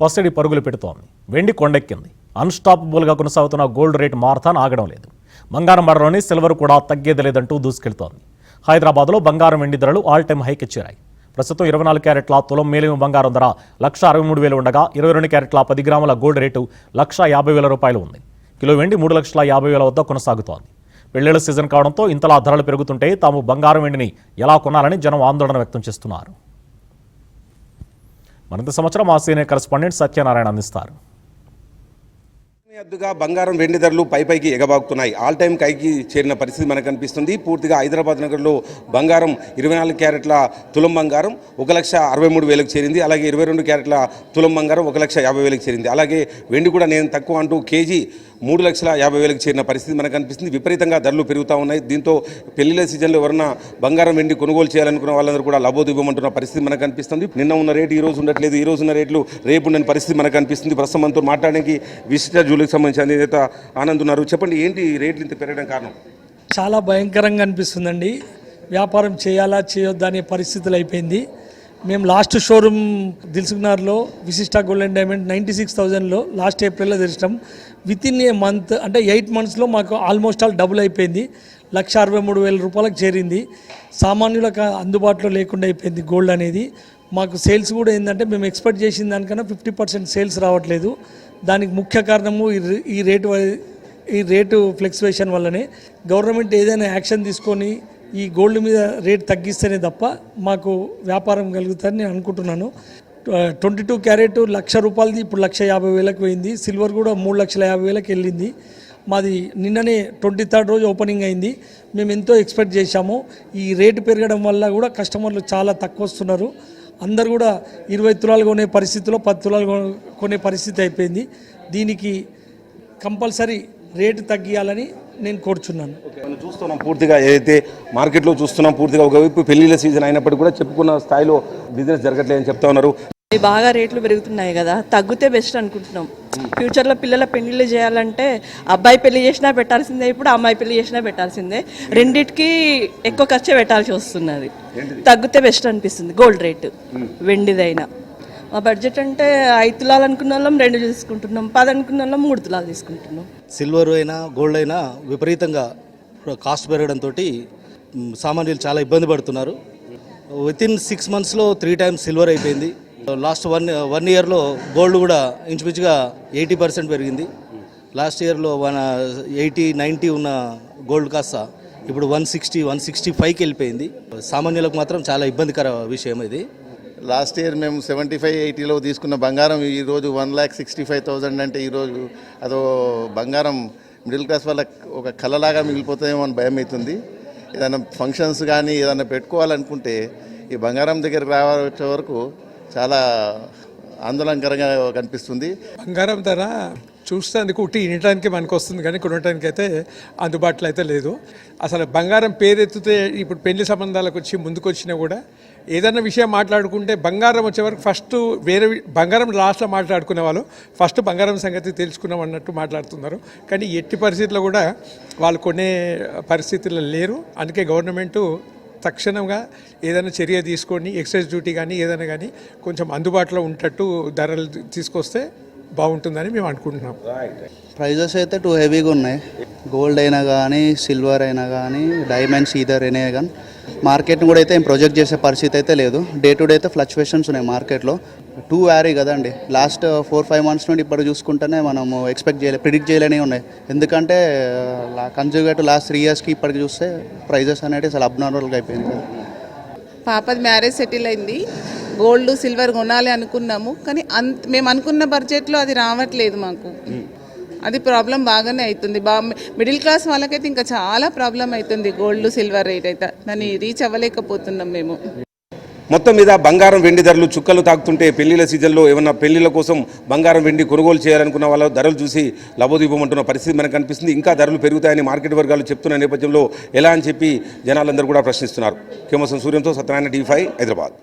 పసిడి పరుగులు పెడుతోంది. వెండి కొండెక్కింది. అన్స్టాపబుల్గా కొనసాగుతున్న గోల్డ్ రేటు మారతాన్ ఆగడం లేదు. బంగారం మరలోని సిల్వర్ కూడా తగ్గేది లేదంటూ దూసుకెళ్తోంది. హైదరాబాద్లో బంగారం వెండి ధరలు ఆల్ టైమ్ హైకి చేరాయి. ప్రస్తుతం 24 క్యారెట్ల తులం మేలిమి బంగారం ధర 1,63,000 ఉండగా 22 క్యారెట్ల 10 గ్రాముల గోల్డ్ రేటు 1,50,000 రూపాయలు ఉంది. కిలో వెండి 3,50,000 వద్ద కొనసాగుతోంది. పెళ్లిళ్ల సీజన్ కావడంతో ఇంతలా ధరలు పెరుగుతుంటే తాము బంగారం వెండిని ఎలా కొనాలని జనం ఆందోళన వ్యక్తం చేస్తున్నారు. మరింత సమాచారం మా సీనియర్ కరెస్పాండెంట్ సత్యనారాయణ అందిస్తారు. అద్దుగా బంగారం వెండి ధరలు పైకి ఎగబాకుతున్నాయి. ఆల్ టైమ్ కైకి చేరిన పరిస్థితి మనకు కనిపిస్తుంది. పూర్తిగా హైదరాబాద్ నగరంలో బంగారం 24 క్యారెట్ల తులం బంగారం 1,63,000కు చేరింది. అలాగే 22 క్యారెట్ల తులం బంగారం 1,50,000కు చేరింది. అలాగే వెండి కూడా నేను తక్కువ అంటూ కేజీ 3,50,000కు చేరిన పరిస్థితి మనకు కనిపిస్తుంది. విపరీతంగా ధరలు పెరుగుతూ ఉన్నాయి. దీంతో పెళ్లిళ్ల సీజన్లో ఎవరన్నా బంగారం వెండి కొనుగోలు చేయాలనుకున్న వాళ్ళందరూ కూడా లబోదివ్వమంటున్న పరిస్థితి మనకు కనిపిస్తుంది. నిన్న ఉన్న రేటు ఈ రోజు ఉండట్లేదు, ఈ రోజు ఉన్న రేట్లు రేపు ఉండని పరిస్థితి మనకు కనిపిస్తుంది. ప్రస్తుతం మనతో మాట్లాడడానికి విశిష్ట జ్యువెలరీకి సంబంధించిన అధినేత ఆనంద్ ఉన్నారు. చెప్పండి, ఏంటి రేట్లు ఇంత పెరగడం కారణం? చాలా భయంకరంగా అనిపిస్తుందండి. వ్యాపారం చేయాలా చేయొద్దా అనే పరిస్థితులు అయిపోయింది. మేము లాస్ట్ షోరూమ్ దిల్సుఖ్నగర్లో విశిష్ట గోల్డ్ అండ్ డైమండ్ 96,000లో లాస్ట్ ఏప్రిల్లో తెరిచాం. విత్ ఇన్ ఏ మంత్ అంటే 8 monthsలో మాకు ఆల్మోస్ట్ ఆల్ డబుల్ అయిపోయింది. 1,63,000 రూపాయలకు చేరింది. సామాన్యులకు అందుబాటులో లేకుండా అయిపోయింది గోల్డ్ అనేది. మాకు సేల్స్ కూడా ఏంటంటే మేము ఎక్స్పెక్ట్ చేసిన దానికన్నా 50% సేల్స్ రావట్లేదు. దానికి ముఖ్య కారణము ఈ రేటు ఫ్లక్చువేషన్ వల్లనే. గవర్నమెంట్ ఏదైనా యాక్షన్ తీసుకొని ఈ గోల్డ్ మీద రేట్ తగ్గిస్తేనే తప్ప మాకు వ్యాపారం కలుగుతుందని నేను అనుకుంటున్నాను. 22 క్యారెట్ 1,00,000 రూపాయలది ఇప్పుడు 1,50,000కు పోయింది. సిల్వర్ కూడా 3,50,000కి వెళ్ళింది. మాది నిన్ననే 23rd రోజు ఓపెనింగ్ అయింది. మేము ఎంతో ఎక్స్పెక్ట్ చేశాము. ఈ రేటు పెరగడం వల్ల కూడా కస్టమర్లు చాలా తక్కువ వస్తున్నారు. అందరు కూడా 20 తులాలు కొనే పరిస్థితిలో 10 తులాలు కొనే పరిస్థితి అయిపోయింది. దీనికి కంపల్సరీ రేటు తగ్గియాలని నేను కోరుచున్నాను. మనం చూస్తున్నాం పూర్తిగా ఏదైతే మార్కెట్లో చూస్తున్నాం, పూర్తిగా ఒకవైపు పెళ్లిళ్ళ సీజన్ అయినప్పటికీ కూడా చెప్పుకున్న స్థాయిలో బిజినెస్ జరగట్లేదని చెప్తా ఉన్నారు. బాగా రేట్లు పెరుగుతున్నాయి కదా, తగ్గితే బెస్ట్ అనుకుంటున్నాం. ఫ్యూచర్లో పిల్లల పెళ్లిళ్ళు చేయాలంటే అబ్బాయి పెళ్లి చేసినా పెట్టాల్సిందే, ఇప్పుడు అమ్మాయి పెళ్లి చేసినా పెట్టాల్సిందే. రెండిటికి ఎక్కువ ఖర్చు పెట్టాల్సి వస్తున్నది. తగ్గితే బెస్ట్ అనిపిస్తుంది గోల్డ్ రేటు వెండిదైనా. మా బడ్జెట్ అంటే 5 తులాలు అనుకున్న వాళ్ళం 2 తీసుకుంటున్నాం, 10 అనుకున్న వాళ్ళం 3 తులాలు తీసుకుంటున్నాం. సిల్వర్ అయినా గోల్డ్ అయినా విపరీతంగా కాస్ట్ పెరగడంతో సామాన్యులు చాలా ఇబ్బంది పడుతున్నారు. వితిన్ 6 monthsలో 3 times సిల్వర్ అయిపోయింది. లాస్ట్ వన్ ఇయర్లో గోల్డ్ కూడా ఇంచుమించుగా 80% పెరిగింది. లాస్ట్ ఇయర్లో 80-90 ఉన్న గోల్డ్ కాస్త ఇప్పుడు 160-165కి వెళ్ళిపోయింది. సామాన్యులకు మాత్రం చాలా ఇబ్బందికర విషయం ఇది. లాస్ట్ ఇయర్ మేము 75-80లో తీసుకున్న బంగారం ఈరోజు 1,65,000 అంటే ఈరోజు అదో బంగారం మిడిల్ క్లాస్ వాళ్ళకి ఒక కళలాగా మిగిలిపోతాయేమో అని భయం అవుతుంది. ఏదైనా ఫంక్షన్స్ కానీ ఏదైనా పెట్టుకోవాలనుకుంటే ఈ బంగారం దగ్గరికి రావచ్చే వరకు చాలా ఆందోళనకరంగా కనిపిస్తుంది. బంగారం ధర చూస్తే అందుకు ఉట్టి వినటానికి మనకు వస్తుంది కానీ కొనటానికి అయితే అందుబాటులో అయితే లేదు. అసలు బంగారం పేరెత్తితే ఇప్పుడు పెళ్లి సంబంధాలకు వచ్చి ముందుకు వచ్చినా కూడా ఏదైనా విషయం మాట్లాడుకుంటే బంగారం వచ్చే వరకు ఫస్ట్ వేరే బంగారం లాస్ట్లో మాట్లాడుకునే వాళ్ళు ఫస్ట్ బంగారం సంగతి తెలుసుకున్నాం అన్నట్టు మాట్లాడుతున్నారు. కానీ ఎట్టి పరిస్థితుల్లో కూడా వాళ్ళు కొనే పరిస్థితుల్లో లేరు. అందుకే గవర్నమెంటు తక్షణంగా ఏదైనా చర్య తీసుకొని ఎక్సైజ్ డ్యూటీ కానీ ఏదైనా కానీ కొంచెం అందుబాటులో ఉండేటట్టు ధరలు తీసుకొస్తే బాగుంటుందని మేము అనుకుంటున్నాం. ప్రైజెస్ అయితే టూ హెవీగా ఉన్నాయి. గోల్డ్ అయినా కానీ సిల్వర్ అయినా కానీ డైమండ్స్ ఈధర్ అయినా కానీ మార్కెట్ని కూడా అయితే ఏం ప్రొజెక్ట్ చేసే పరిస్థితి అయితే లేదు. డే టు డే అయితే ఫ్లక్చువేషన్స్ ఉన్నాయి మార్కెట్లో. టూ వ్యారీ కదండి. లాస్ట్ 4-5 months నుండి ఇప్పుడు చూసుకుంటేనే మనము ప్రిడిక్ట్ చేయలేని ఉన్నాయి. ఎందుకంటే కన్జ్యూగేట్ లాస్ట్ 3 yearsకి ఇప్పటికి చూస్తే ప్రైజెస్ అనేవి అసలు అబ్నార్మల్గా అయిపోయింది కదా. పాపది మ్యారేజ్ సెటిల్ అయింది. గోల్డ్ సిల్వర్ కొనాలి అనుకున్నాము కానీ మేము అనుకున్న బడ్జెట్లో అది రావట్లేదు మాకు. అది ప్రాబ్లం బాగానే అవుతుంది. మిడిల్ క్లాస్ వాళ్ళకైతే ఇంకా చాలా ప్రాబ్లం అవుతుంది. గోల్డ్ సిల్వర్ రేట్ అయితే దాన్ని రీచ్ అవ్వలేకపోతున్నాం మేము. మొత్తం మీద బంగారం వెండి ధరలు చుక్కలు తాకుతుంటే పెళ్లిళ్ళ సీజన్లో ఏమన్నా పెళ్లిళ్ళ కోసం బంగారం వెండి కొనుగోలు చేయాలనుకున్న వాళ్ళ ధరలు చూసి లబోదివ్వమంటున్న పరిస్థితి మనకు కనిపిస్తుంది. ఇంకా ధరలు పెరుగుతాయని మార్కెట్ వర్గాలు చెప్తున్న నేపథ్యంలో ఎలా అని చెప్పి జనాలందరూ కూడా ప్రశ్నిస్తున్నారు. కేమసం సూర్యంతో సత్యనారాయణ, TV5 హైదరాబాద్.